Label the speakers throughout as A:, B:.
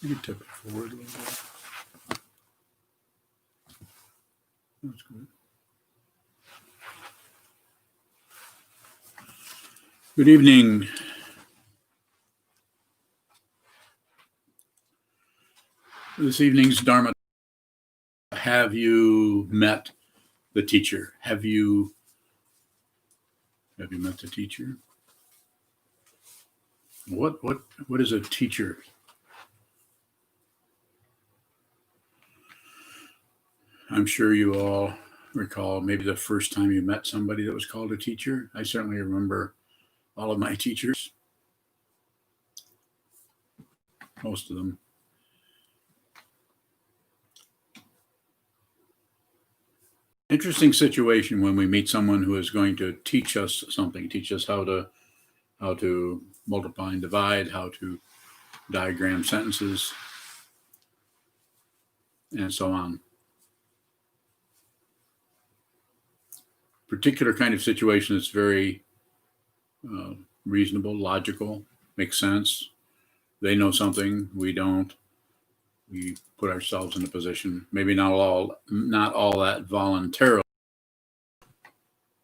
A: You can tip it forward a little bit. That's good. Good evening. This evening's Dharma. Have you met the teacher? Have you met the teacher? What is a teacher? I'm sure you all recall maybe the first time you met somebody that was called a teacher. I certainly remember all of my teachers, most of them. Interesting situation when we meet someone who is going to teach us something, teach us how to multiply and divide, how to diagram sentences, and so on. Particular kind of situation that's very reasonable, logical, makes sense. They know something, we don't. We put ourselves in a position, maybe not all that voluntarily,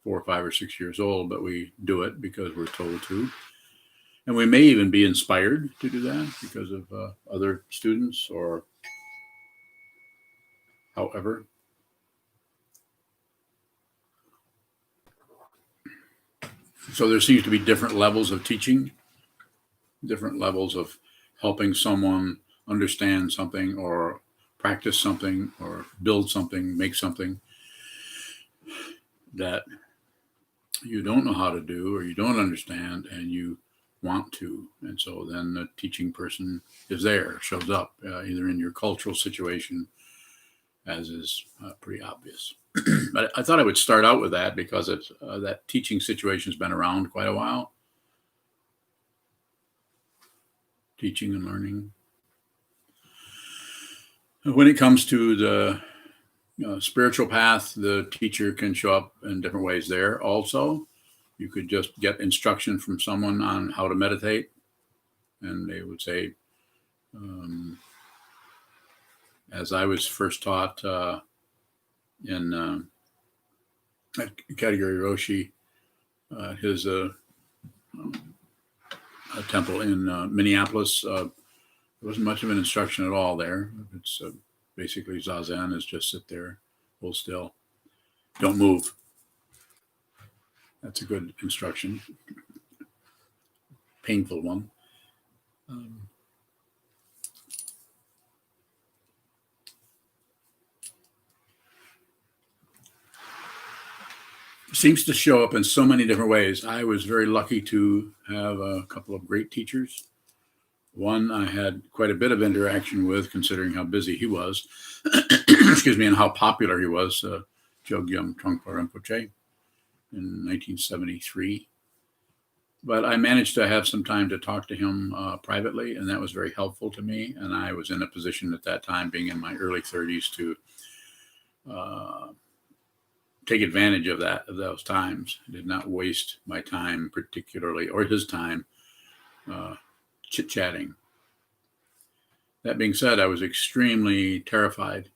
A: 4 or 5 or 6 years old, but we do it because we're told to. And we may even be inspired to do that because of other students or however. So there seems to be different levels of teaching, different levels of helping someone understand something or practice something or build something, make something that you don't know how to do or you don't understand and you want to. And so then the teaching person is there, shows up either in your cultural situation, as is pretty obvious. But I thought I would start out with that because it's that teaching situation has been around quite a while. Teaching and learning. When it comes to the spiritual path, the teacher can show up in different ways there also. You could just get instruction from someone on how to meditate, and they would say, as I was first taught in Katagiri Roshi, his a temple in Minneapolis, there wasn't much of an instruction at all there. It's basically Zazen is just sit there, hold still, don't move. That's a good instruction. Painful one. Seems to show up in so many different ways. I was very lucky to have a couple of great teachers. One I had quite a bit of interaction with, considering how busy he was, excuse me, and how popular he was, Chogyam Trungpa Rinpoche in 1973. But I managed to have some time to talk to him privately, and that was very helpful to me. And I was in a position at that time, being in my early 30s, to take advantage of those times. I did not waste my time particularly, or his time, chit-chatting. That being said, I was extremely terrified,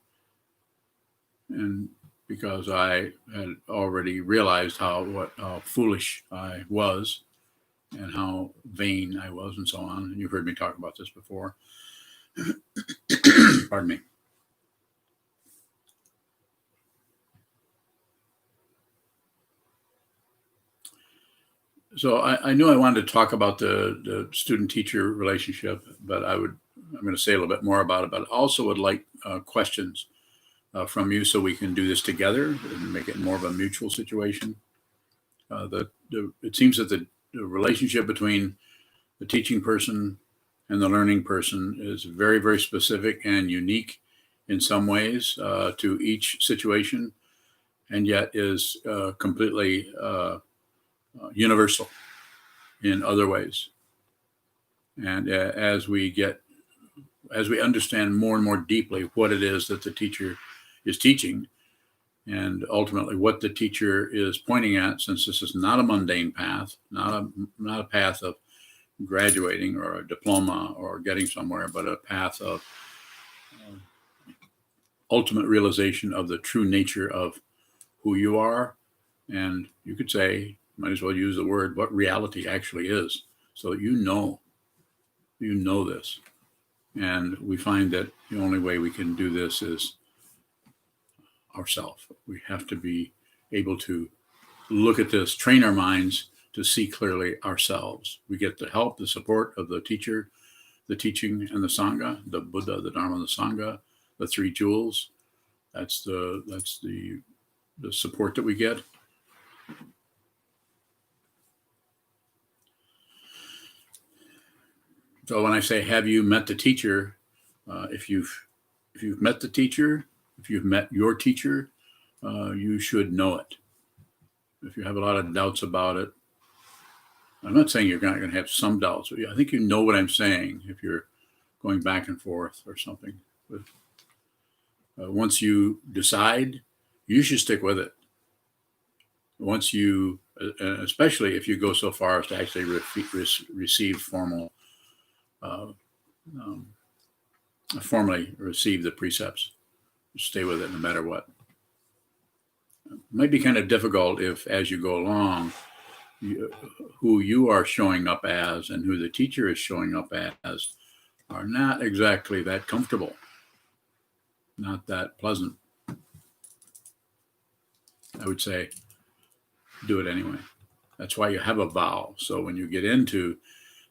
A: and because I had already realized how foolish I was and how vain I was and so on. And you've heard me talk about this before. Pardon me. So I knew I wanted to talk about the student-teacher relationship, but I'm going to say a little bit more about it, but also would like questions from you so we can do this together and make it more of a mutual situation. It seems that the relationship between the teaching person and the learning person is very, very specific and unique in some ways to each situation, and yet is completely universal in other ways. And as we understand more and more deeply what it is that the teacher is teaching, and ultimately what the teacher is pointing at, since this is not a mundane path, not a path of graduating or a diploma or getting somewhere, but a path of ultimate realization of the true nature of who you are. And you could say, might as well use the word, what reality actually is, so that you know this. And we find that the only way we can do this is ourselves. We have to be able to look at this, train our minds to see clearly ourselves. We get the help, the support of the teacher, the teaching, and the Sangha, the Buddha, the Dharma, the Sangha, the three jewels. That's the support that we get. So when I say, have you met the teacher? If you've met the teacher, if you've met your teacher, you should know it. If you have a lot of doubts about it, I'm not saying you're not going to have some doubts, but I think you know what I'm saying if you're going back and forth or something. But once you decide, you should stick with it. Once you, especially if you go so far as to actually receive formally receive the precepts, stay with it no matter what. It might be kind of difficult if, as you go along, who you are showing up as and who the teacher is showing up as are not exactly that comfortable, not that pleasant. I would say, do it anyway. That's why you have a vow. So when you get into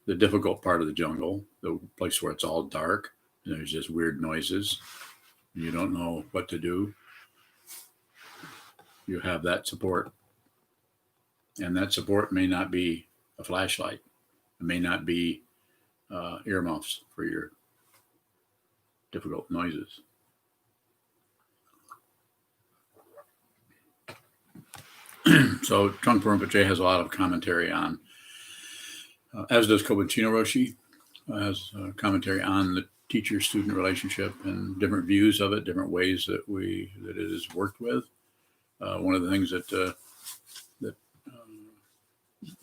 A: the difficult part of the jungle, the place where it's all dark, and there's just weird noises, and you don't know what to do, you have that support. And that support may not be a flashlight. It may not be earmuffs for your difficult noises. So Trungpa Rinpoche has a lot of commentary on, as does Kobunchino Roshi, has commentary on the teacher-student relationship and different views of it, different ways that it is worked with. One of the things that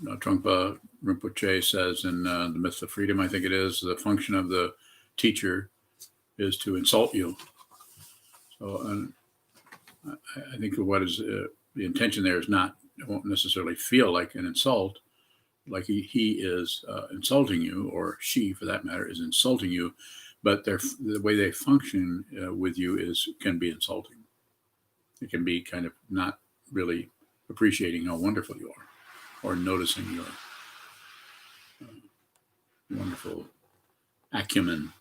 A: Trungpa Rinpoche says in the Myth of Freedom, I think it is, the function of the teacher is to insult you. So I think what is the intention there is not, it won't necessarily feel like an insult, like he is insulting you, or she, for that matter, is insulting you, but the way they function with you can be insulting. It can be kind of not really appreciating how wonderful you are, or noticing your wonderful acumen.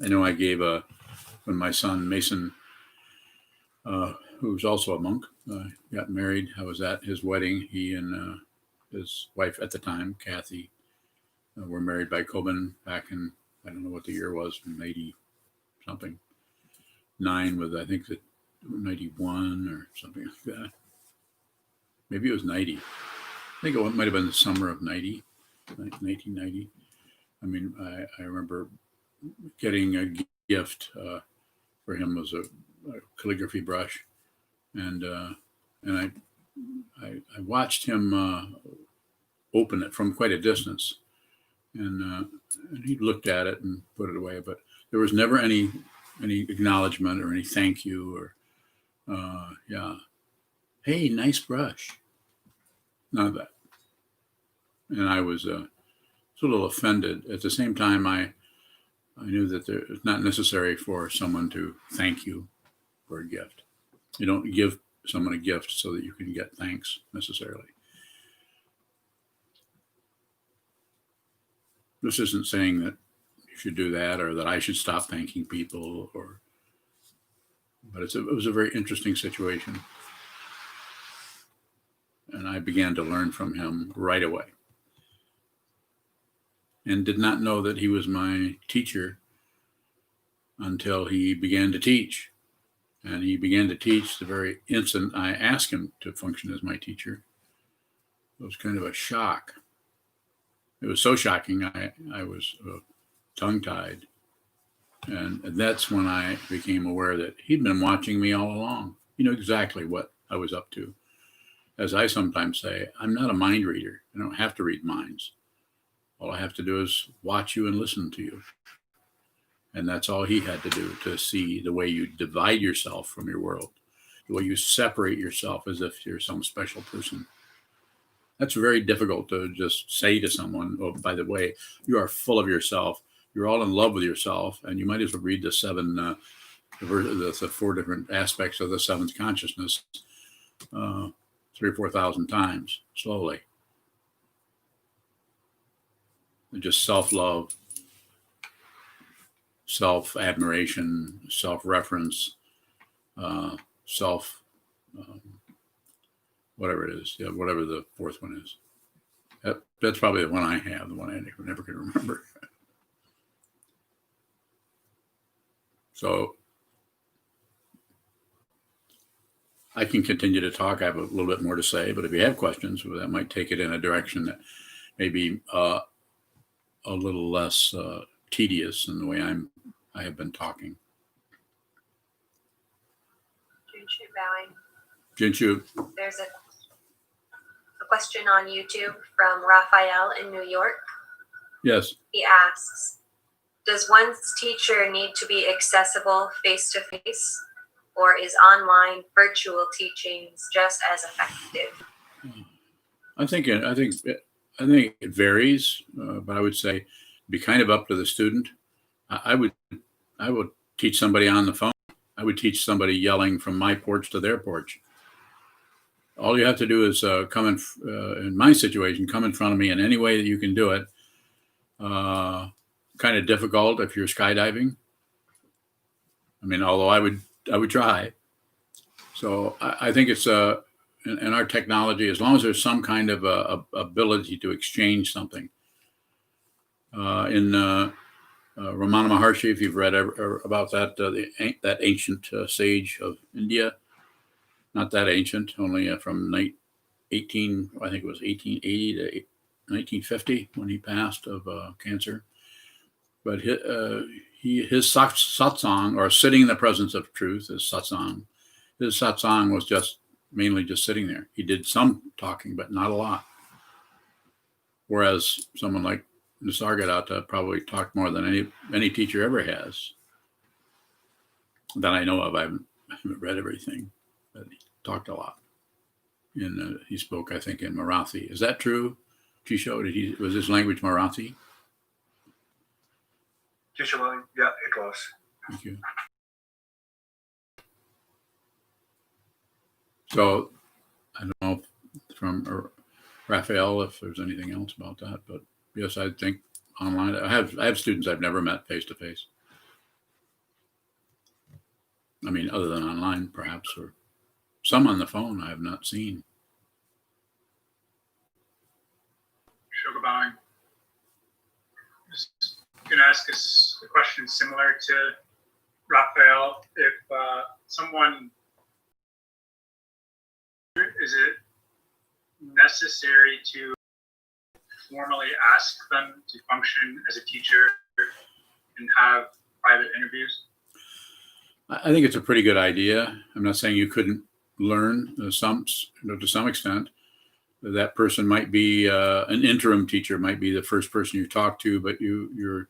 A: I know I gave when my son Mason, who's also a monk, got married. I was at his wedding. He and his wife at the time, Kathy, were married by Kobun back in, I don't know what the year was, 80 something, 9 with, I think, 91 or something like that. Maybe it was 90. I think it might have been the summer of 1990. I mean, I remember getting a gift for him was a calligraphy brush, and I watched him open it from quite a distance, and he looked at it and put it away, but there was never any acknowledgement or any thank you or hey, nice brush, none of that. And I was a little offended. At the same time, I knew that it's not necessary for someone to thank you for a gift. You don't give someone a gift so that you can get thanks necessarily. This isn't saying that you should do that or that I should stop thanking people, but it was a very interesting situation. And I began to learn from him right away, and did not know that he was my teacher until he began to teach. And he began to teach the very instant I asked him to function as my teacher. It was kind of a shock. It was so shocking, I was tongue-tied. And that's when I became aware that he'd been watching me all along. You know exactly what I was up to. As I sometimes say, I'm not a mind reader. I don't have to read minds. All I have to do is watch you and listen to you. And that's all he had to do, to see the way you divide yourself from your world, the way you separate yourself as if you're some special person. That's very difficult to just say to someone, oh, by the way, you are full of yourself. You're all in love with yourself. And you might as well read the four different aspects of the seventh consciousness 3 or 4,000 times slowly. And just self-love, self-admiration, self-reference, self, whatever it is, whatever the fourth one is. That's probably the one I have, the one I never can remember. So I can continue to talk. I have a little bit more to say, but if you have questions, that might take it in a direction that may be a little less tedious in the way I have been talking.
B: Jinshu bowing.
A: Jinshu.
B: There's a question on YouTube from Raphael in New York.
A: Yes.
B: He asks, does one's teacher need to be accessible face-to-face, or is online virtual teachings just as effective?
A: I think it varies, but I would say it'd be kind of up to the student. I would teach somebody on the phone. I would teach somebody yelling from my porch to their porch. All you have to do is come in my situation, come in front of me in any way that you can do it. Kind of difficult if you're skydiving. I mean, although I would try. So I think it's in our technology, as long as there's some kind of ability to exchange something. In Ramana Maharshi, if you've read about that, that ancient sage of India, not that ancient, only from I think it was 1880 to 1950 when he passed of cancer. But his satsang, or sitting in the presence of truth, his satsang was just mainly just sitting there. He did some talking, but not a lot. Whereas someone like Nisargadatta probably talked more than any teacher ever has that I know of. I haven't read everything, but he talked a lot. And he spoke, I think, in Marathi. Is that true, Chisho? Was his language Marathi?
C: Usually, yeah, it was.
A: Thank you. So I don't know from Raphael if there's anything else about that, but yes, I think online. I have students I've never met face to face. I mean, other than online, perhaps, or some on the phone I have not seen.
C: Sokuzan. Just going to ask us a question similar to Raphael. If someone, is it necessary to formally ask them to function as a teacher and have private interviews?
A: I think it's a pretty good idea. I'm not saying you couldn't learn to some extent. That person might be an interim teacher, might be the first person you talk to, but your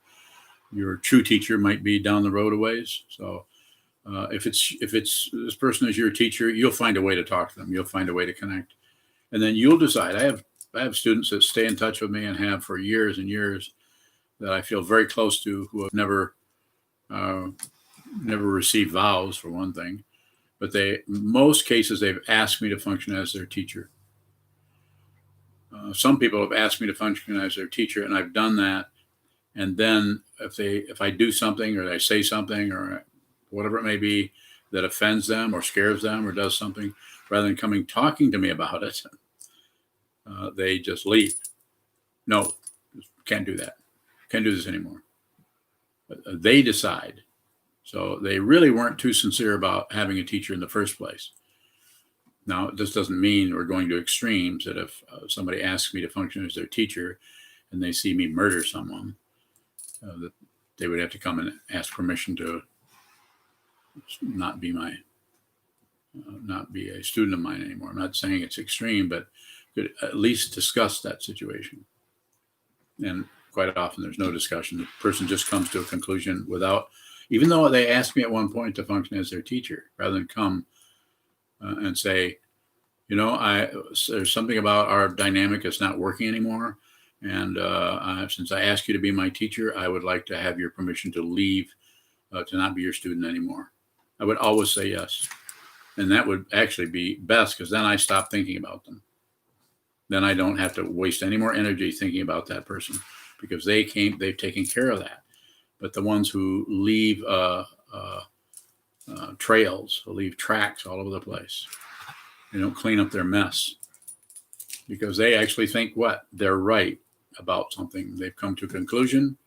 A: true teacher might be down the road a ways. So if it's this person is your teacher, you'll find a way to talk to them. You'll find a way to connect, and then you'll decide. I have students that stay in touch with me and have for years and years that I feel very close to, who have never received vows, for one thing, but most cases they've asked me to function as their teacher. Some people have asked me to function as their teacher, and I've done that. And then if I do something, or I say something, or whatever it may be that offends them or scares them or does something, rather than coming talking to me about it, they just leave. No, can't do that. Can't do this anymore. But they decide. So they really weren't too sincere about having a teacher in the first place. Now, this doesn't mean we're going to extremes, that if somebody asks me to function as their teacher and they see me murder someone, that they would have to come and ask permission to not be my not be a student of mine anymore. I'm not saying it's extreme, but could at least discuss that situation. And quite often there's no discussion. The person just comes to a conclusion without, even though they asked me at one point to function as their teacher, rather than come and say, there's something about our dynamic that's not working anymore. And since I asked you to be my teacher, I would like to have your permission to leave, to not be your student anymore. I would always say yes. And that would actually be best, because then I stop thinking about them. Then I don't have to waste any more energy thinking about that person, because they've taken care of that. But the ones who leave trails, who leave tracks all over the place, they don't clean up their mess, because they actually think they're right about something. They've come to a conclusion.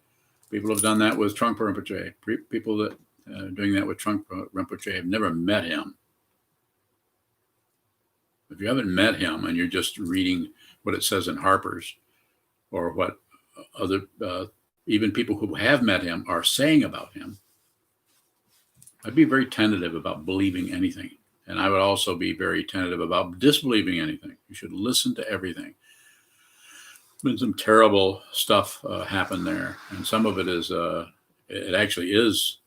A: People have done that with Trungpa Rinpoche. People that are doing that with Trungpa Rinpoche have never met him. If you haven't met him and you're just reading what it says in Harper's, or what other, even people who have met him are saying about him, I'd be very tentative about believing anything. And I would also be very tentative about disbelieving anything. You should listen to everything. Been some terrible stuff happen there, and some of it is it actually is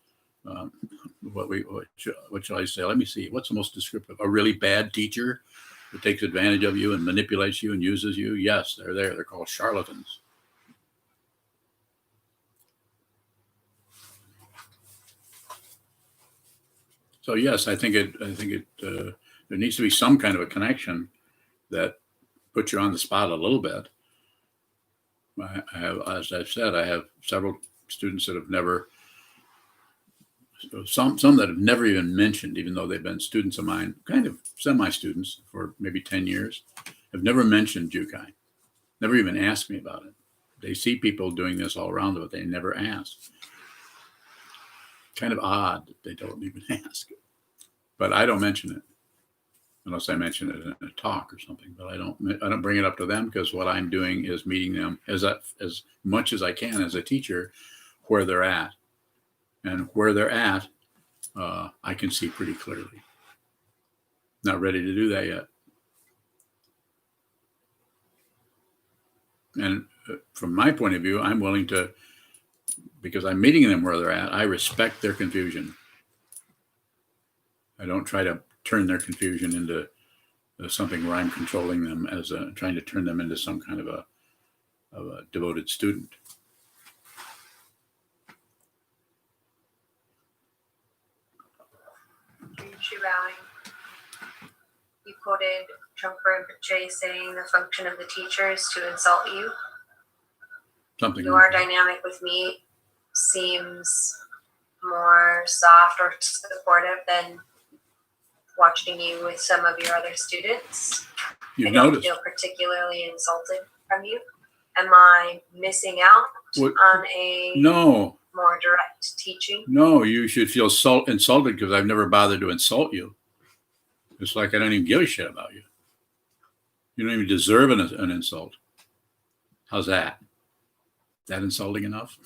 A: what shall I say? Let me see. What's the most descriptive? A really bad teacher who takes advantage of you and manipulates you and uses you. Yes, they're there. They're called charlatans. So yes, I think there needs to be some kind of a connection that puts you on the spot a little bit. I have, as I've said, I have several students that have never, some that have never even mentioned, even though they've been students of mine, kind of semi-students for maybe 10 years, have never mentioned Jukai, never even asked me about it. They see people doing this all around them, but they never ask. Kind of odd that they don't even ask. But I don't mention it, unless I mention it in a talk or something. But I don't bring it up to them, because what I'm doing is meeting them as much as I can as a teacher where they're at. And where they're at, I can see pretty clearly. Not ready to do that yet. And from my point of view, I'm willing to, because I'm meeting them where they're at, I respect their confusion. I don't try to turn their confusion into something where I'm controlling them, as trying to turn them into some kind of a devoted student.
B: You quoted Trungpa Rinpoche saying the function of the teacher is to insult you.
A: Something.
B: Your dynamic with me seems more soft or supportive than watching you with some of your other students. I don't feel particularly insulted from you. Am I missing out on a more direct teaching?
A: No, you should feel insulted, because I've never bothered to insult you. It's like I don't even give a shit about you. You don't even deserve an insult. How's that? That insulting enough?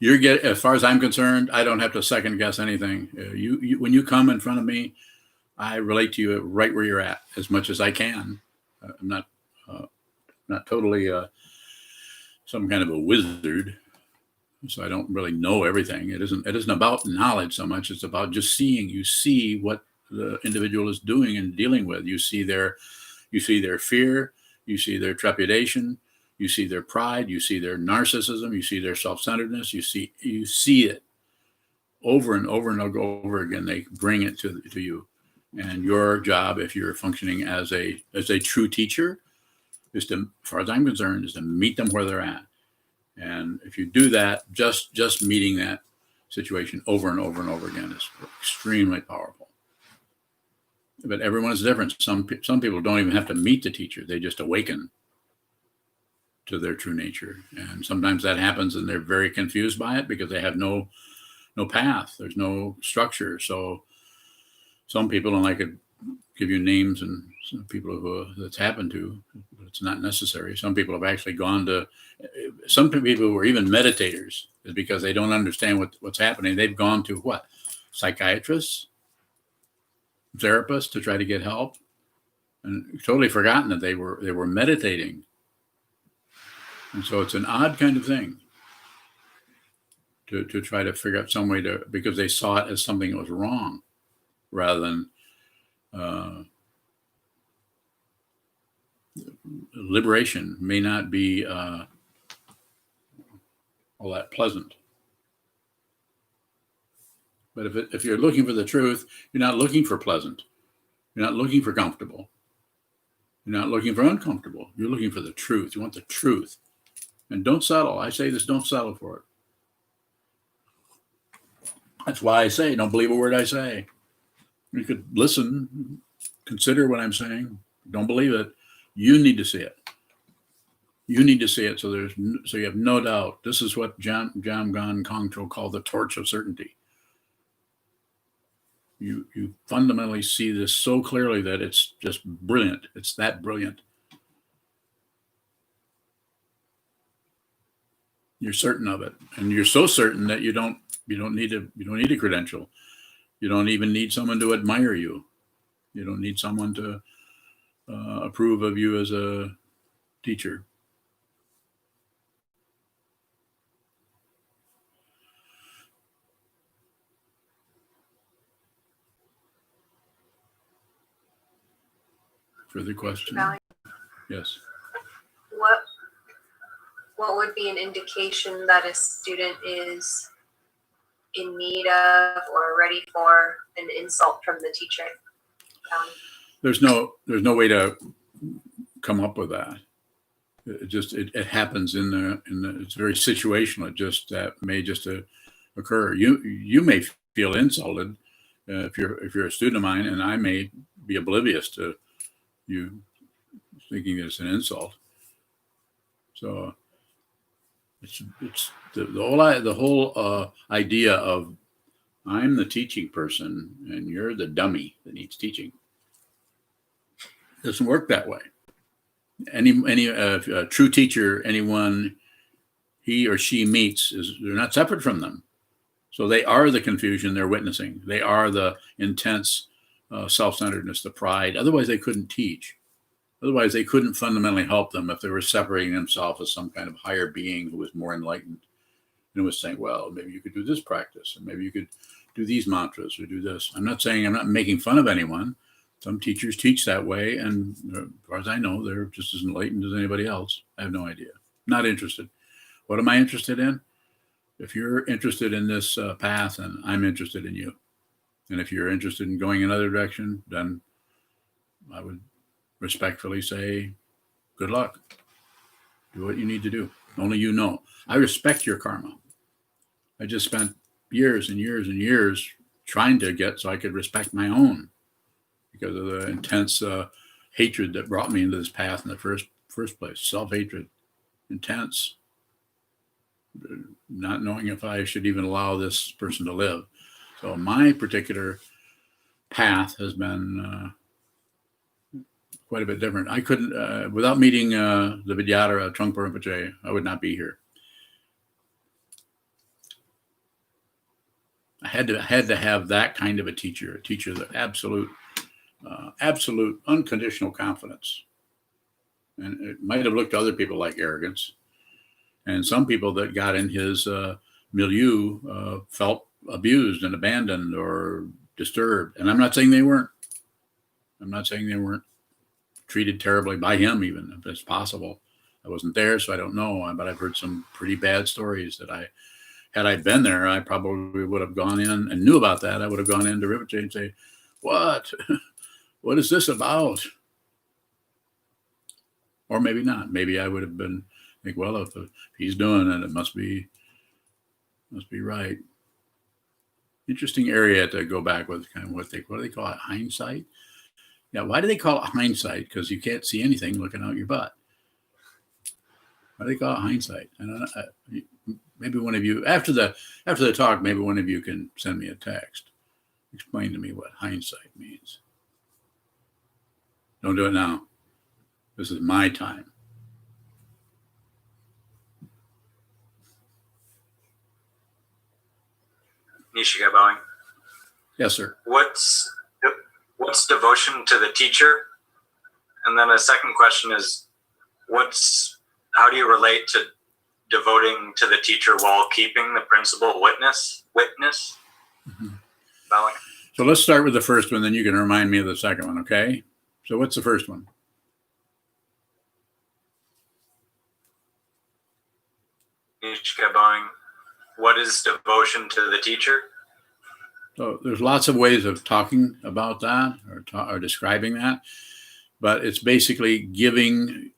A: As far as I'm concerned, I don't have to second guess anything. You when you come in front of me, I relate to you right where you're at as much as I can. I'm not totally some kind of a wizard, so I don't really know everything. It isn't about knowledge so much. It's about just seeing. You see what the individual is doing and dealing with. You see their fear. You see their trepidation. You see their pride. You see their narcissism. You see their self-centeredness. You see it over and over and over again. They bring it to you, and your job, if you're functioning as a true teacher, is to, as far as I'm concerned, is to meet them where they're at. And if you do that, just meeting that situation over and over and over again is extremely powerful. But everyone is different. Some people don't even have to meet the teacher; they just awaken to their true nature. And sometimes that happens, and they're very confused by it because they have no path. There's no structure. So some people, and I could give you names and some people who that's happened to, but it's not necessary. Some people have actually some people who are even meditators is because they don't understand what's happening. They've gone to what? Psychiatrists, therapists to try to get help, and totally forgotten that they were meditating. And so it's an odd kind of thing to try to figure out some way to, because they saw it as something that was wrong rather than liberation may not be all that pleasant. But if you're looking for the truth, you're not looking for pleasant. You're not looking for comfortable. You're not looking for uncomfortable. You're looking for the truth. You want the truth. And don't settle. I say this, don't settle for it. That's why I say, don't believe a word I say. You could listen, consider what I'm saying. Don't believe it. You need to see it. You need to see it so you have no doubt. This is what John Gon Kongtrul called the torch of certainty. You fundamentally see this so clearly that it's just brilliant. It's that brilliant. You're certain of it, and you're so certain that you don't need a credential. You don't even need someone to admire you. You don't need someone to approve of you as a teacher. Further question? Yes.
B: What would be an indication that a student is in need of or ready for an insult from the teacher?
A: There's no way to come up with that. It happens in the it's very situational. That may just occur. You may feel insulted if you're a student of mine, and I may be oblivious to you thinking it's an insult. So it's the whole idea of I'm the teaching person and you're the dummy that needs teaching. It doesn't work that way. Any true teacher, anyone he or she meets, they're not separate from them. So they are the confusion they're witnessing. They are the intense self-centeredness, the pride. Otherwise, they couldn't teach. Otherwise, they couldn't fundamentally help them if they were separating themselves as some kind of higher being who was more enlightened and was saying, well, maybe you could do this practice, and maybe you could do these mantras or do this. I'm not making fun of anyone. Some teachers teach that way, and as far as I know, they're just as enlightened as anybody else. I have no idea. Not interested. What am I interested in? If you're interested in this path, and I'm interested in you. And if you're interested in going another direction, then I would respectfully say, good luck. Do what you need to do. Only you know. I respect your karma. I just spent years and years and years trying to get so I could respect my own because of the intense hatred that brought me into this path in the first place. Self-hatred, intense, not knowing if I should even allow this person to live. So my particular path has been quite a bit different. I couldn't, without meeting the Vidyadhara Trungpa Rinpoche, I would not be here. I had to have that kind of a teacher that absolute unconditional confidence. And it might have looked to other people like arrogance. And some people that got in his milieu felt abused and abandoned or disturbed. And I'm not saying they weren't. I'm not saying they weren't treated terribly by him, even if it's possible. I wasn't there, so I don't know. But I've heard some pretty bad stories that had I been there, I probably would have gone in and knew about that. I would have gone into Rinpoche and say, what? What is this about? Or maybe not. Maybe I would have been like, well, if he's doing it, it must be right. Interesting area to go back with, kind of what do they call it? Hindsight? Yeah, why do they call it hindsight? Because you can't see anything looking out your butt. Why do they call it hindsight? I don't know. Maybe one of you, after the talk, maybe one of you can send me a text. Explain to me what hindsight means. Don't do it now. This is my time.
D: Nishika bowing.
A: Yes, sir.
D: What's devotion to the teacher? And then a second question is, how do you relate to devoting to the teacher while keeping the principal witness?
A: Mm-hmm.
D: Bowing.
A: So let's start with the first one, then you can remind me of the second one, okay? So what's the first one?
D: Nishika bowing. What is devotion to the teacher?
A: So there's lots of ways of talking about that or describing that, but it's basically giving,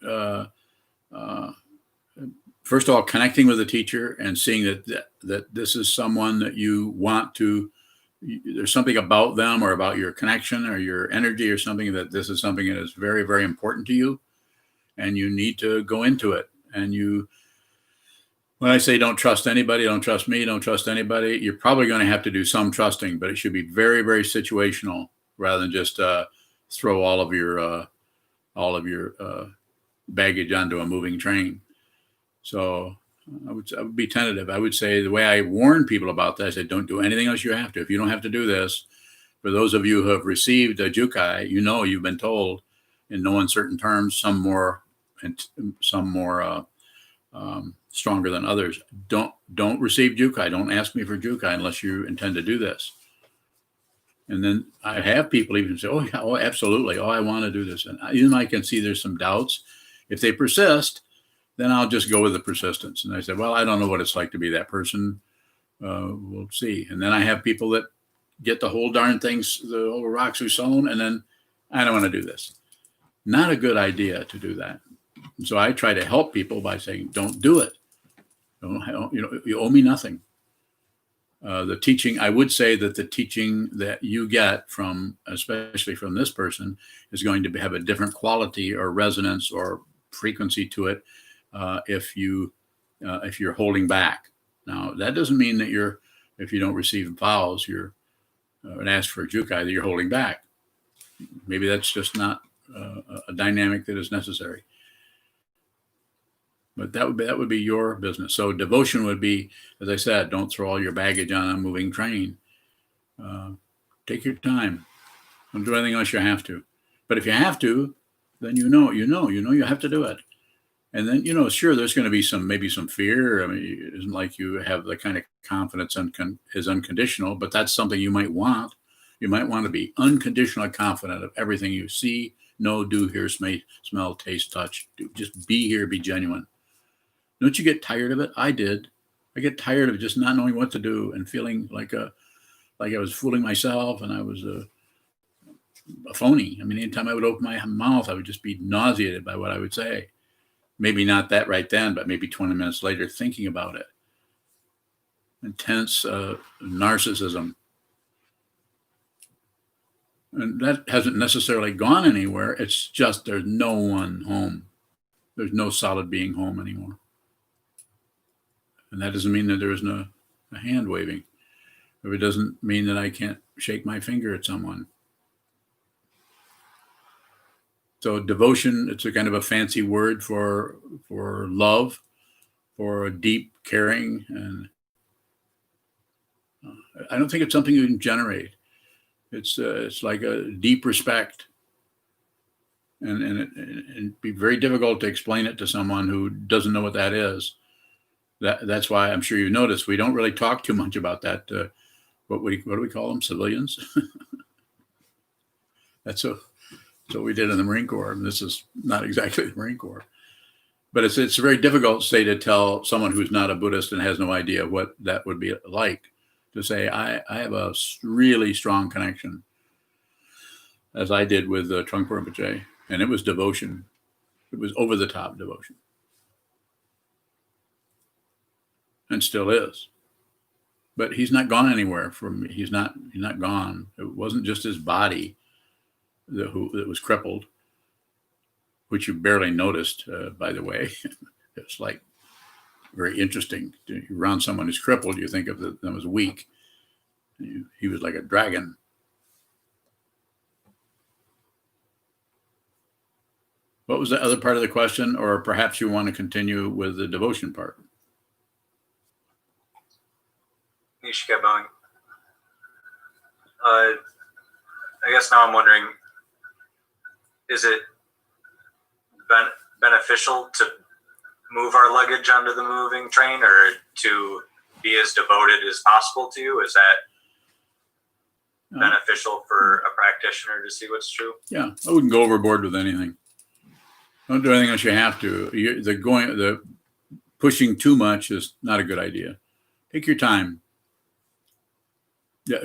A: first of all, connecting with the teacher and seeing that this is someone that you want to, there's something about them or about your connection or your energy or something that this is something that is very, very important to you, and you need to go into it. And when I say don't trust anybody, don't trust me, don't trust anybody, you're probably going to have to do some trusting, but it should be very, very situational rather than just throw all of your baggage onto a moving train. So I would be tentative. I would say the way I warn people about that, I said, don't do anything else you have to. If you don't have to do this, for those of you who have received a jukai, you've been told in no uncertain terms, some more stronger than others. Don't receive jukai. Don't ask me for jukai unless you intend to do this. And then I have people even say, oh, yeah, oh, absolutely. Oh, I want to do this. And even I can see there's some doubts. If they persist, then I'll just go with the persistence. And I said, well, I don't know what it's like to be that person. We'll see. And then I have people that get the whole darn things, the whole rocks are sewn, and then I don't want to do this. Not a good idea to do that. And so I try to help people by saying, don't do it. You owe me nothing. The teaching, I would say that the teaching that you get from, especially from this person, is going to have a different quality or resonance or frequency to it if you're holding back. Now, that doesn't mean that if you don't receive vows, and ask for a jukai, that you're holding back. Maybe that's just not a dynamic that is necessary. But that would be your business. So devotion would be, as I said, don't throw all your baggage on a moving train. Take your time. Don't do anything unless you have to. But if you have to, then you have to do it. And then, sure, there's going to be maybe some fear. I mean, it isn't like you have the kind of confidence is unconditional, but that's something you might want. You might want to be unconditionally confident of everything you see, know, do, hear, smell, taste, touch. Just be here, be genuine. Don't you get tired of it? I did. I get tired of just not knowing what to do and feeling like I was fooling myself and I was a phony. I mean, anytime I would open my mouth, I would just be nauseated by what I would say. Maybe not that right then, but maybe 20 minutes later thinking about it. Intense narcissism. And that hasn't necessarily gone anywhere. It's just there's no one home. There's no solid being home anymore. And that doesn't mean that there isn't a hand waving. Or it doesn't mean that I can't shake my finger at someone. So devotion, it's a kind of a fancy word for love, for deep caring. And I don't think it's something you can generate. It's like a deep respect. And it'd be very difficult to explain it to someone who doesn't know what that is. That's why I'm sure you noticed we don't really talk too much about that. What do we call them? Civilians. That's what we did in the Marine Corps. And this is not exactly the Marine Corps, but it's very difficult, say, to tell someone who's not a Buddhist and has no idea what that would be like to say, I have a really strong connection, as I did with Trungpa Rinpoche, and it was devotion. It was over the top devotion. And still is. But he's not gone anywhere from me. He's not gone. It wasn't just his body that was crippled, which you barely noticed, by the way. It's like very interesting. Around someone who's crippled, you think of them as weak. He was like a dragon. What was the other part of the question? Or perhaps you want to continue with the devotion part?
D: Nishika bowing. I guess now I'm wondering, is it beneficial to move our luggage onto the moving train, or to be as devoted as possible to you? Is that beneficial for a practitioner to see what's true?
A: Yeah, I wouldn't go overboard with anything. Don't do anything unless you have to. The pushing too much is not a good idea. Take your time. Yeah,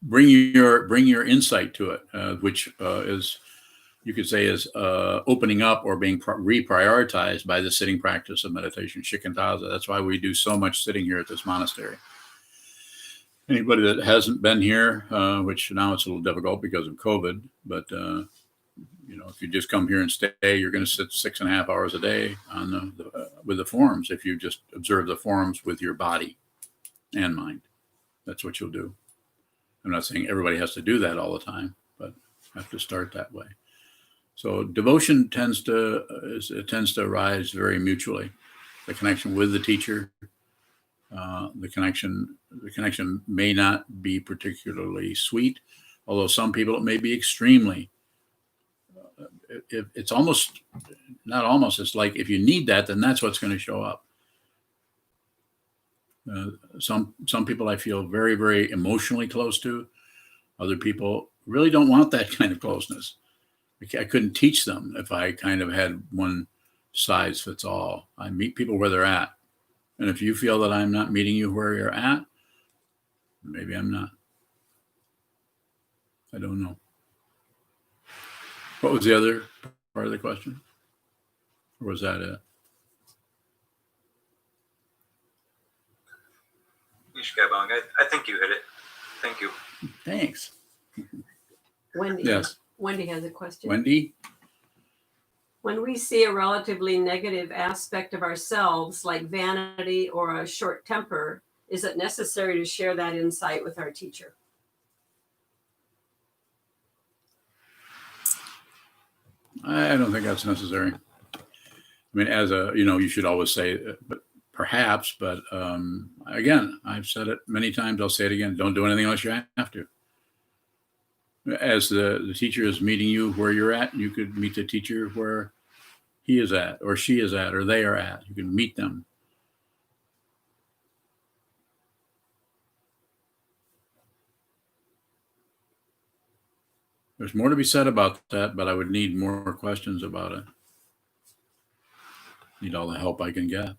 A: bring your insight to it, which is, you could say, is opening up or being reprioritized by the sitting practice of meditation, shikantaza. That's why we do so much sitting here at this monastery. Anybody that hasn't been here, which now it's a little difficult because of COVID, but if you just come here and stay, you're going to sit 6.5 hours a day on with the forms. If you just observe the forms with your body and mind, that's what you'll do. I'm not saying everybody has to do that all the time, but have to start that way. So devotion tends to arise very mutually. The connection with the teacher, the connection may not be particularly sweet, although some people it may be extremely. It's almost, not almost, it's like if you need that, then that's what's going to show up. Some people I feel very, very emotionally close to. Other people really don't want that kind of closeness. I couldn't teach them if I kind of had one size fits all. I meet people where they're at. And if you feel that I'm not meeting you where you're at, maybe I'm not. I don't know. What was the other part of the question? Or was that it?
D: I think you hit it. Thank you.
A: Thanks.
E: Wendy.
A: Yes.
E: Wendy has a question.
A: Wendy?
E: When we see a relatively negative aspect of ourselves, like vanity or a short temper, is it necessary to share that insight with our teacher?
A: I don't think that's necessary. I mean, you should always say, but perhaps, but again, I've said it many times, I'll say it again, don't do anything unless you have to. As the teacher is meeting you where you're at, you could meet the teacher where he is at, or she is at, or they are at. You can meet them. There's more to be said about that, but I would need more questions about it. Need all the help I can get.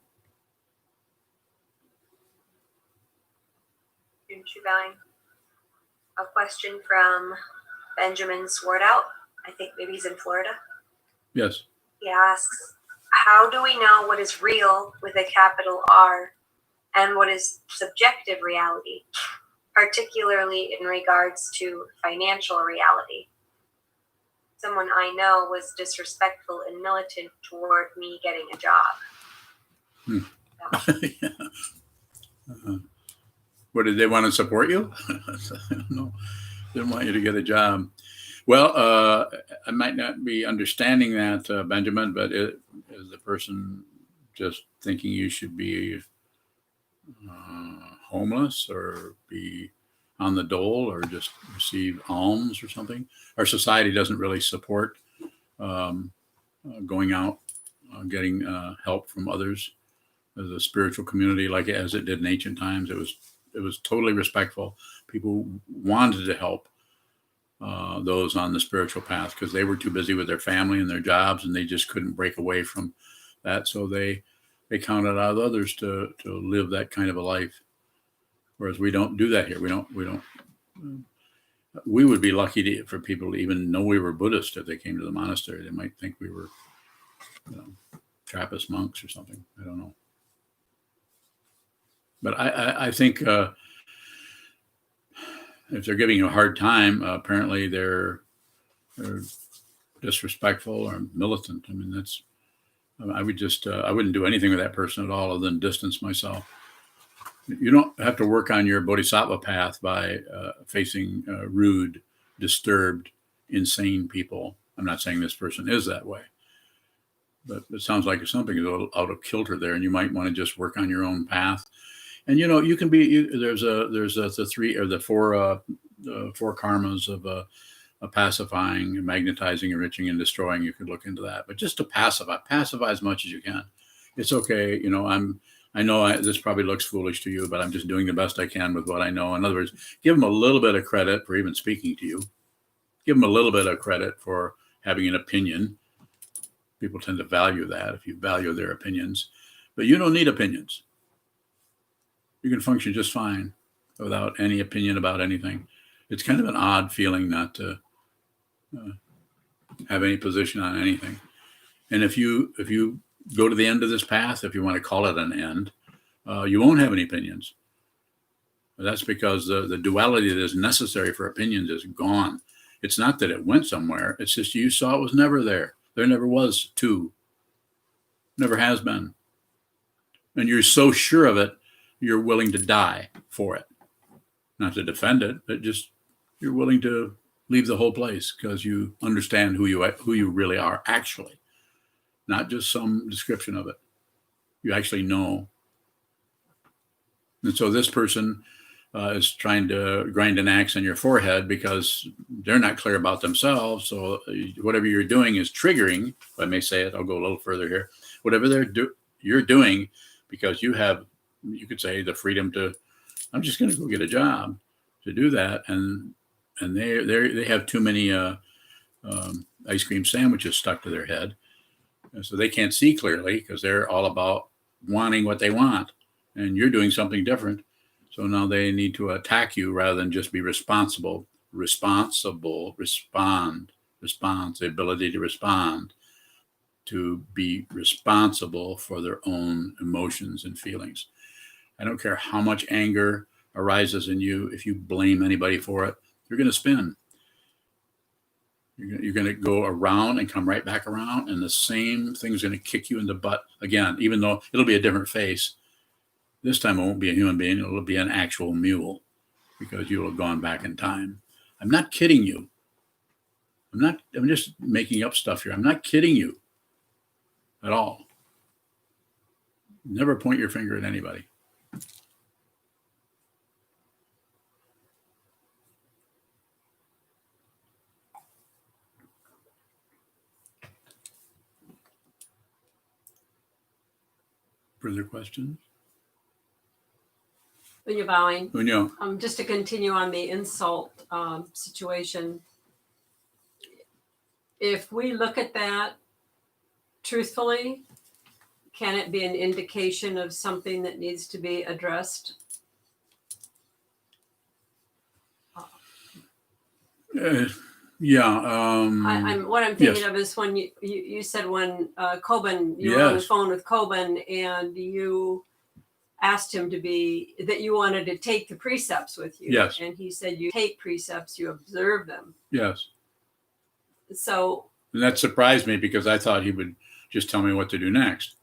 B: A question from Benjamin Swartout. I think maybe he's in Florida.
A: Yes.
B: He asks, how do we know what is real with a capital R and what is subjective reality, particularly in regards to financial reality? Someone I know was disrespectful and militant toward me getting a job.
A: Yeah. What, did they want to support you? I don't know. Didn't want you to get a job. Well, I might not be understanding that, Benjamin, but is the person just thinking you should be homeless or be on the dole or just receive alms or something? Our society doesn't really support going out, getting help from others as a spiritual community, like as it did in ancient times. It was totally respectful. People wanted to help those on the spiritual path because they were too busy with their family and their jobs, and they just couldn't break away from that. So they counted out others to live that kind of a life. Whereas we don't do that here. We would be lucky for people to even know we were Buddhist if they came to the monastery. They might think we were, Trappist monks or something. I don't know. But I think if they're giving you a hard time, apparently they're disrespectful or militant. I mean, I wouldn't do anything with that person at all other than distance myself. You don't have to work on your bodhisattva path by facing rude, disturbed, insane people. I'm not saying this person is that way, but it sounds like something is a little out of kilter there, and you might want to just work on your own path. And you can be. There's the 3 or the 4 four karmas of pacifying, magnetizing, enriching, and destroying. You could look into that. But just to pacify as much as you can. It's okay. I know this probably looks foolish to you, but I'm just doing the best I can with what I know. In other words, give them a little bit of credit for even speaking to you. Give them a little bit of credit for having an opinion. People tend to value that if you value their opinions. But you don't need opinions. You can function just fine without any opinion about anything. It's kind of an odd feeling not to have any position on anything. And if you go to the end of this path, if you want to call it an end, you won't have any opinions. That's because the duality that is necessary for opinions is gone. It's not that it went somewhere. It's just you saw it was never there. There never was two. Never has been. And you're so sure of it, you're willing to die for it. Not to defend it, but just you're willing to leave the whole place because you understand who you really are actually. Not just some description of it. You actually know. And so this person is trying to grind an axe on your forehead because they're not clear about themselves. So whatever you're doing is triggering, if I may say it, I'll go a little further here. Whatever you're doing, because you could say the freedom to, I'm just going to go get a job to do that. And they have too many ice cream sandwiches stuck to their head. And so they can't see clearly because they're all about wanting what they want. And you're doing something different. So now they need to attack you rather than just be responsible, respond, the ability to respond, to be responsible for their own emotions and feelings. I don't care how much anger arises in you. If you blame anybody for it, you're going to spin. You're going to go around and come right back around, and the same thing's going to kick you in the butt again, even though it'll be a different face. This time it won't be a human being. It'll be an actual mule because you will have gone back in time. I'm not kidding you. I'm just making up stuff here. I'm not kidding you at all. Never point your finger at anybody. Further questions?
E: When you're bowing,
A: Unyo.
E: just to continue on the insult situation, if we look at that truthfully, can it be an indication of something that needs to be addressed?
A: Yeah.
E: What I'm thinking
A: yes.
E: of is when you said when Coben, you were on the phone with Coben and you asked him that you wanted to take the precepts with you.
A: Yes.
E: And he said you take precepts, you observe them.
A: Yes.
E: So.
A: And that surprised me because I thought he would just tell me what to do next.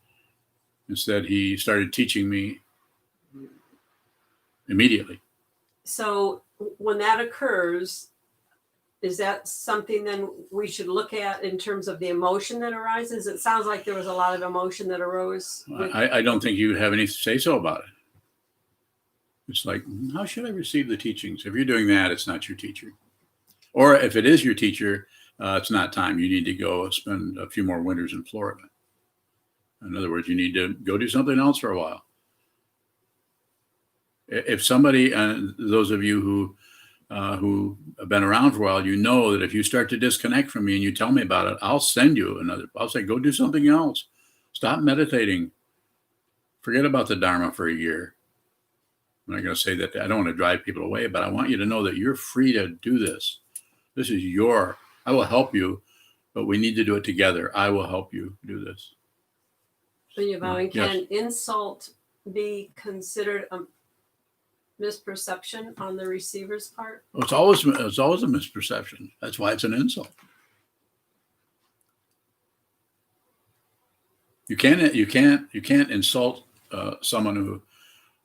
A: Instead, he started teaching me immediately.
E: So when that occurs, is that something then we should look at in terms of the emotion that arises? It sounds like there was a lot of emotion that arose.
A: I don't think you have any say so about it. It's like, how should I receive the teachings? If you're doing that, it's not your teacher. Or if it is your teacher, it's not time. You need to go spend a few more winters in Florida. In other words, you need to go do something else for a while. If somebody, and those of you who have been around for a while, you know that if you start to disconnect from me and you tell me about it, I'll send you I'll say, go do something else. Stop meditating. Forget about the Dharma for a year. I'm not going to say that I don't want to drive people away, but I want you to know that you're free to do this. This is I will help you, but we need to do it together. I will help you do this.
E: Can
A: Yes.
E: an insult be considered a misperception on the receiver's part?
A: Well, it's always a misperception. That's why it's an insult. You can't insult someone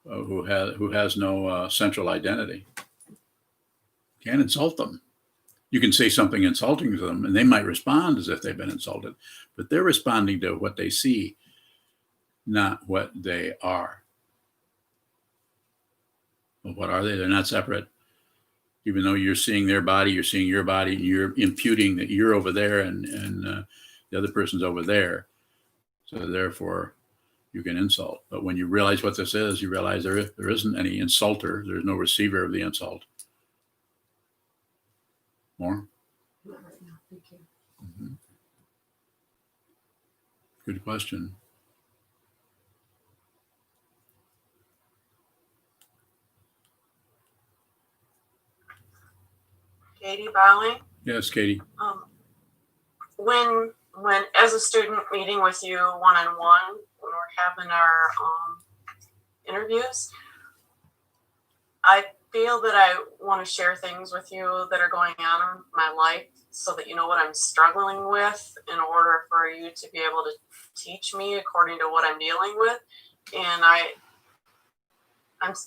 A: who has no central identity. You can't insult them. You can say something insulting to them, and they might respond as if they've been insulted, but they're responding to what they see, not what they are. Well, what are they? They're not separate. even though you're seeing their body, you're seeing your body, and you're imputing that you're over there and the other person's over there. So therefore, you can insult. But when you realize what this is, you realize there isn't any insulter. There's no receiver of the insult. More?
E: Not right now. Thank you.
A: Mm-hmm. Good question.
F: Katie Bowling.
A: Yes, Katie.
F: When as a student meeting with you one-on-one, when we're having our interviews, I feel that I want to share things with you that are going on in my life so that you know what I'm struggling with in order for you to be able to teach me according to what I'm dealing with. And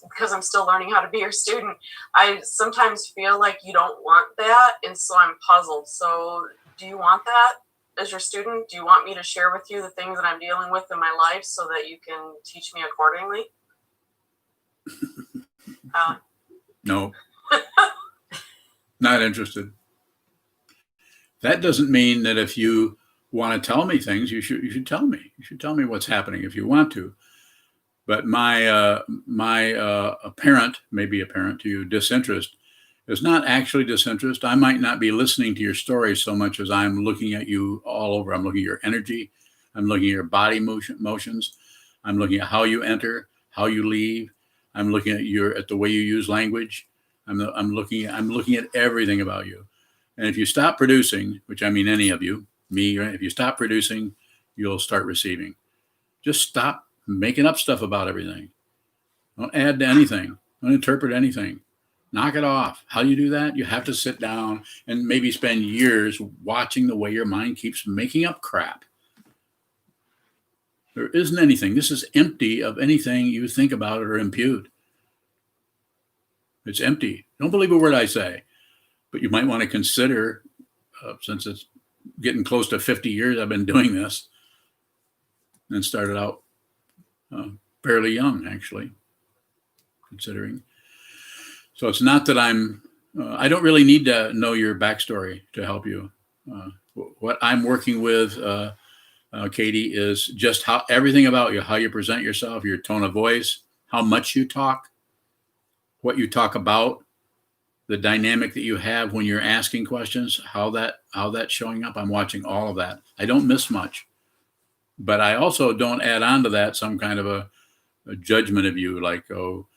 F: because I'm still learning how to be your student, I sometimes feel like you don't want that, and so I'm puzzled. So do you want that as your student? Do you want me to share with you the things that I'm dealing with in my life so that you can teach me accordingly?
A: No. Not interested. That doesn't mean that if you want to tell me things, you should tell me. You should tell me what's happening if you want to. But my apparent, maybe apparent to you, disinterest is not actually disinterest. I might not be listening to your story so much as I'm looking at you all over. I'm looking at your energy. I'm looking at your body motions. I'm looking at how you enter, how you leave. I'm looking at the way you use language. I'm looking at everything about you. And if you stop producing, which I mean any of you, me, if you stop producing, you'll start receiving. Just stop making up stuff about everything. Don't add to anything. Don't interpret anything. Knock it off. How do you do that? You have to sit down and maybe spend years watching the way your mind keeps making up crap. There isn't anything. This is empty of anything you think about or impute. It's empty. Don't believe a word I say. But you might want to consider, since it's getting close to 50 years I've been doing this, and started out fairly young, actually, considering. So it's not that I don't really need to know your backstory to help you. What I'm working with, Katie, is just how everything about you, how you present yourself, your tone of voice, how much you talk, what you talk about, the dynamic that you have when you're asking questions, how that's showing up. I'm watching all of that. I don't miss much. But I also don't add on to that some kind of a judgment of you, like, oh,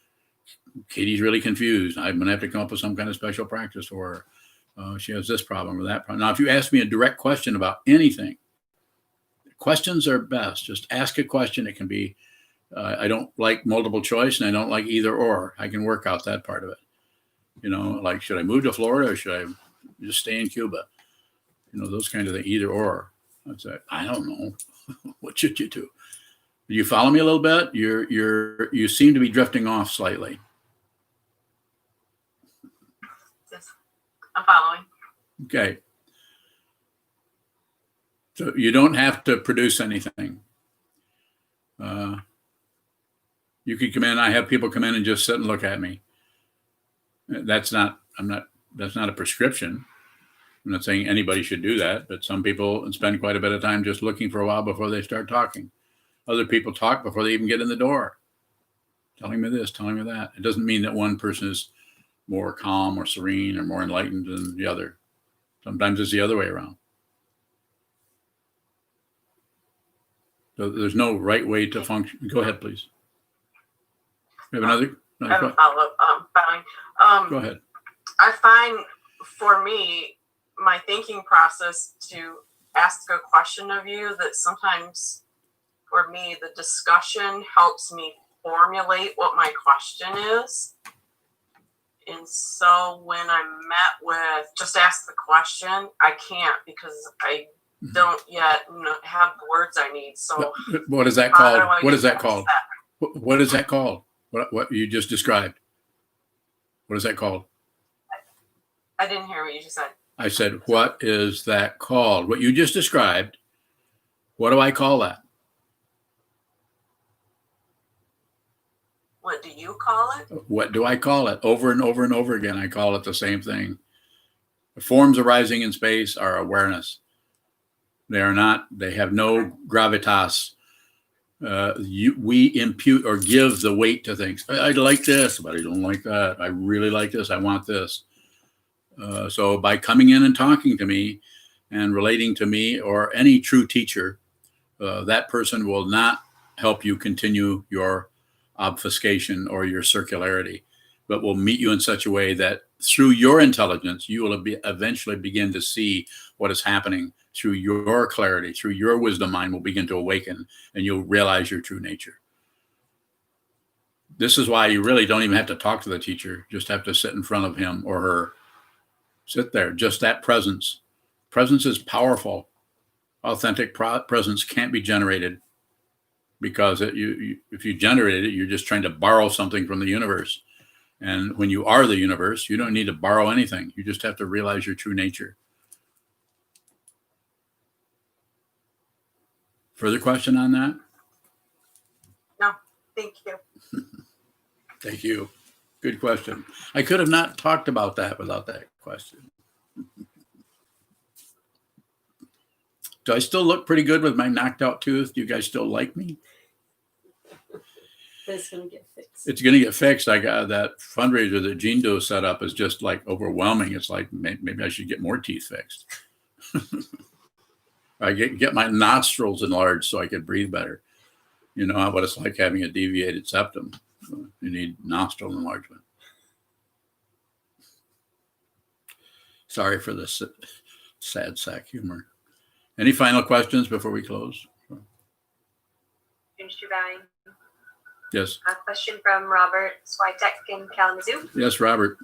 A: Katie's really confused. I'm going to have to come up with some kind of special practice for her. She has this problem or that problem. Now, if you ask me a direct question about anything, questions are best. Just ask a question. It can be, I don't like multiple choice and I don't like either or. I can work out that part of it. You know, like, should I move to Florida or should I just stay in Cuba? You know, those kind of things, either or. I'd say, I don't know. What should you do? Do you follow me a little bit? You seem to be drifting off slightly.
F: Yes, I'm following.
A: Okay. So you don't have to produce anything. You could come in. I have people come in and just sit and look at me. That's not a prescription. I'm not saying anybody should do that, but some people spend quite a bit of time just looking for a while before they start talking. Other people talk before they even get in the door, telling me this, telling me that. It doesn't mean that one person is more calm or serene or more enlightened than the other. Sometimes it's the other way around. So there's no right way to function. Go ahead, please. You have another
F: I have a follow-up.
A: Go ahead.
F: I find for me, my thinking process to ask a question of you that sometimes for me, the discussion helps me formulate what my question is. And so when I'm met with just ask the question, I can't because I don't yet have the words I need. So
A: what is that called? What is that called? What is that called? What you just described? What is that called?
F: I didn't hear what you just said.
A: I said, what is that called? What you just described, what do I call that?
F: What do you call it?
A: What do I call it? Over and over and over again, I call it the same thing. The forms arising in space are awareness. They are not, they have no gravitas. We impute or give the weight to things. I like this, but I don't like that. I really like this. I want this. So by coming in and talking to me and relating to me or any true teacher, that person will not help you continue your obfuscation or your circularity, but will meet you in such a way that through your intelligence, you will eventually begin to see what is happening. Through your clarity, through your wisdom mind will begin to awaken, and you'll realize your true nature. This is why you really don't even have to talk to the teacher. Just have to sit in front of him or her. Sit there, just that presence. Presence is powerful. Authentic presence can't be generated, because if you generate it, you're just trying to borrow something from the universe. And when you are the universe, you don't need to borrow anything. You just have to realize your true nature. Further question on that?
F: No, thank you.
A: Thank you. Good question. I could have not talked about that without that question. Do I still look pretty good with my knocked out tooth? Do you guys still like me?
E: It's going to get fixed.
A: It's going to get fixed. I got that fundraiser that Gene Doe set up is just like overwhelming. It's like, maybe I should get more teeth fixed. I get my nostrils enlarged so I can breathe better. You know what it's like having a deviated septum. You need nostril enlargement. Sorry for this sad sack humor. Any final questions before we close? Yes.
B: A question from Robert Switek in Kalamazoo.
A: Yes, Robert.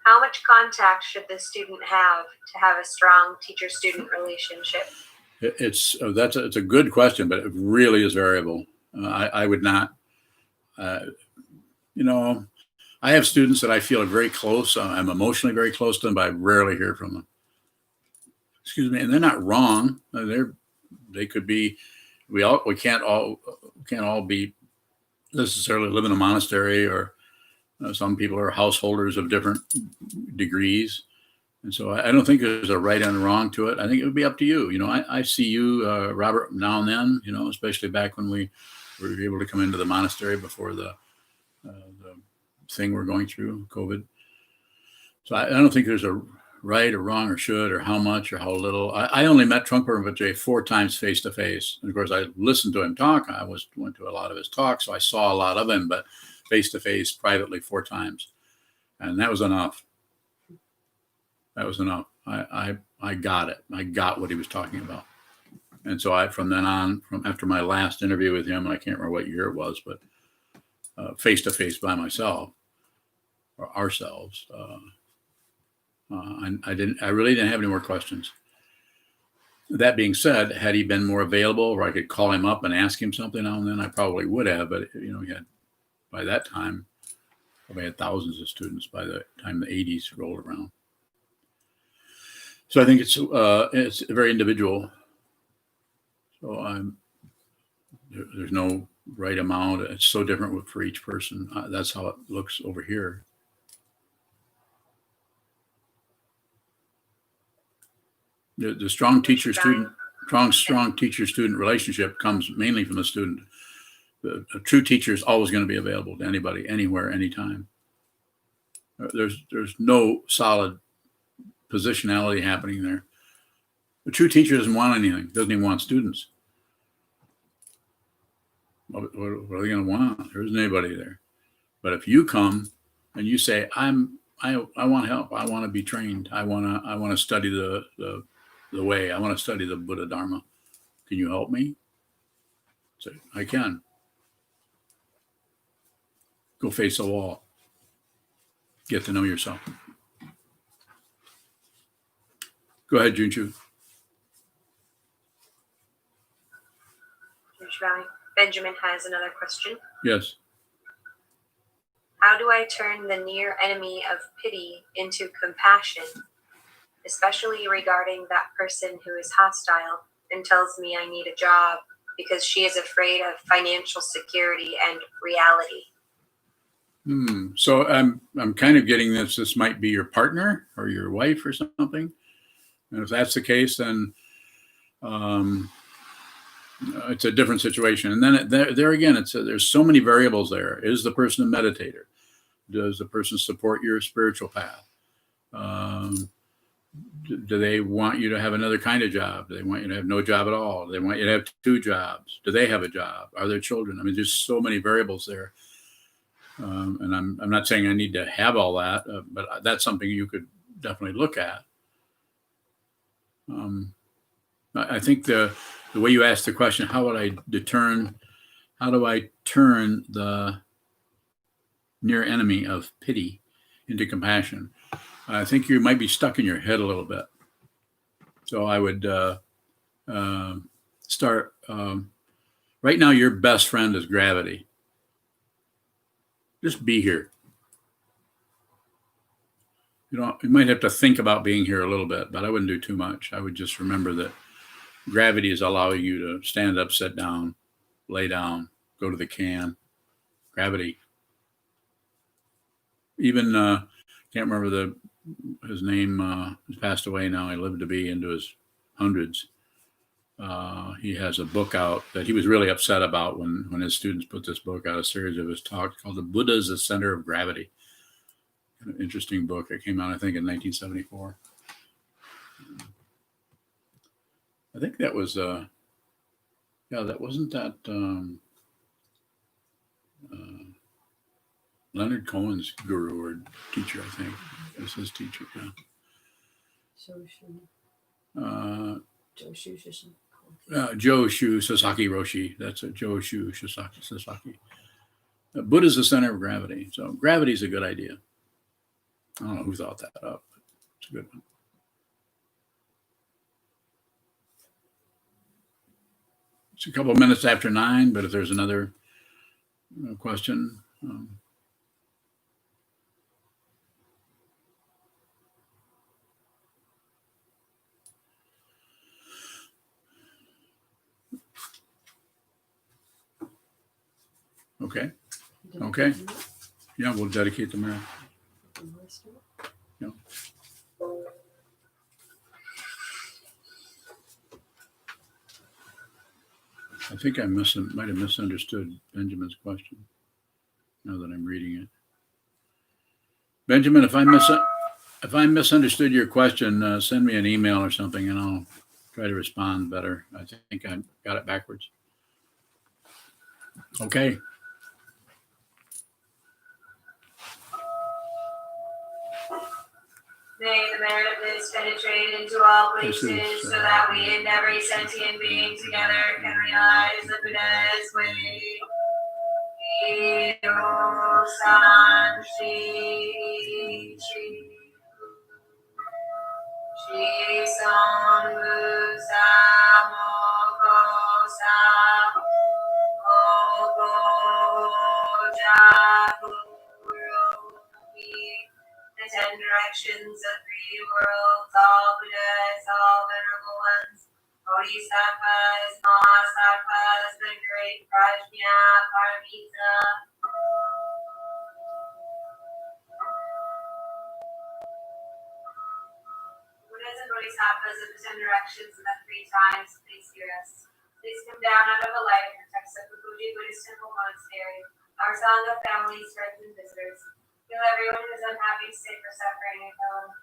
B: How much contact should the student have to have a strong teacher-student relationship?
A: It's a good question, but it really is variable. I would not, I have students that I feel are very close. I'm emotionally very close to them, but I rarely hear from them. Excuse me, and they're not wrong. They could be. We can't all be necessarily live in a monastery, or some people are householders of different degrees. And so I don't think there's a right and wrong to it. I think it would be up to you. I see you, Robert, now and then, especially back when we were able to come into the monastery before the thing we're going through, COVID. So I don't think there's a right or wrong or should or how much or how little. I only met Trungpa Rinpoche 4 times face to face. And of course, I listened to him talk. I went to a lot of his talks, so I saw a lot of him, but face to face, privately 4 times. And that was enough. That was enough. I got it. I got what he was talking about. And so from then on, after my last interview with him, I can't remember what year it was, but face to face by myself or ourselves, I really didn't have any more questions. That being said, had he been more available, or I could call him up and ask him something now and then, I probably would have. But he had, by that time, probably had thousands of students by the time the 80s rolled around. So I think it's very individual. So there's no right amount. It's so different for each person. That's how it looks over here. The strong teacher-student relationship comes mainly from the student. A true teacher is always going to be available to anybody, anywhere, anytime. There's no solid positionality happening there. A true teacher doesn't want anything, doesn't even want students. What are they going to want? There isn't anybody there. But if you come and you say, I want help, I want to be trained, I want to study the way, I want to study the Buddha Dharma, can you help me? Say, I can. Go face a wall. Get to know yourself. Go ahead, Junchu.
B: Benjamin has another question.
A: Yes.
B: How do I turn the near enemy of pity into compassion, especially regarding that person who is hostile and tells me I need a job because she is afraid of financial security and reality.
A: So I'm kind of getting this. This might be your partner or your wife or something. And if that's the case, then it's a different situation. And then there again, there's so many variables there. Is the person a meditator? Does the person support your spiritual path? Do they want you to have another kind of job? Do they want you to have no job at all? Do they want you to have 2 jobs? Do they have a job? Are there children? I mean, there's so many variables there. And I'm not saying I need to have all that, but that's something you could definitely look at. I think the way you asked the question, how do I turn the near enemy of pity into compassion? I think you might be stuck in your head a little bit. So I would start, right now your best friend is gravity. Just be here. You might have to think about being here a little bit, but I wouldn't do too much. I would just remember that gravity is allowing you to stand up, sit down, lay down, go to the can. Gravity. Even, can't remember his name, he's passed away now. He lived to be into his hundreds. He has a book out that he was really upset about when his students put this book out, a series of his talks called The Buddha is the Center of Gravity. An interesting book. It came out, I think, in 1974. I think that was, that wasn't that Leonard Cohen's guru or teacher, I think. That's his teacher, yeah. Joe Shu Sasaki Roshi. That's it, Joe Shu Sasaki. Buddha's the center of gravity. So gravity is a good idea. I don't know who thought that up, but it's a good one. It's a couple of minutes after 9, but if there's another question. Okay. Yeah, we'll dedicate the minute. Yeah. I think I might have misunderstood Benjamin's question now that I'm reading it. Benjamin, if I misunderstood your question, send me an email or something and I'll try to respond better. I think I got it backwards. Okay.
B: May the merit of this penetrate into all places, so that we and every sentient being together can realize the Buddha's way. San Shri Shri Song Gu Sa Mo Go Sa Mo Go Ja Gu the 10 directions of 3 worlds, all Buddhas, all venerable ones, Bodhisattvas, Mahasattvas, the great Prajna Paramita. Buddhas and Bodhisattvas of the 10 directions and the 3 times, please hear us. Please come down out of the light and protect Sokuzan Buddhist Temple Monastery, our Sangha family, friends, and visitors. Feel everyone who is unhappy, sick, or suffering, and fellow in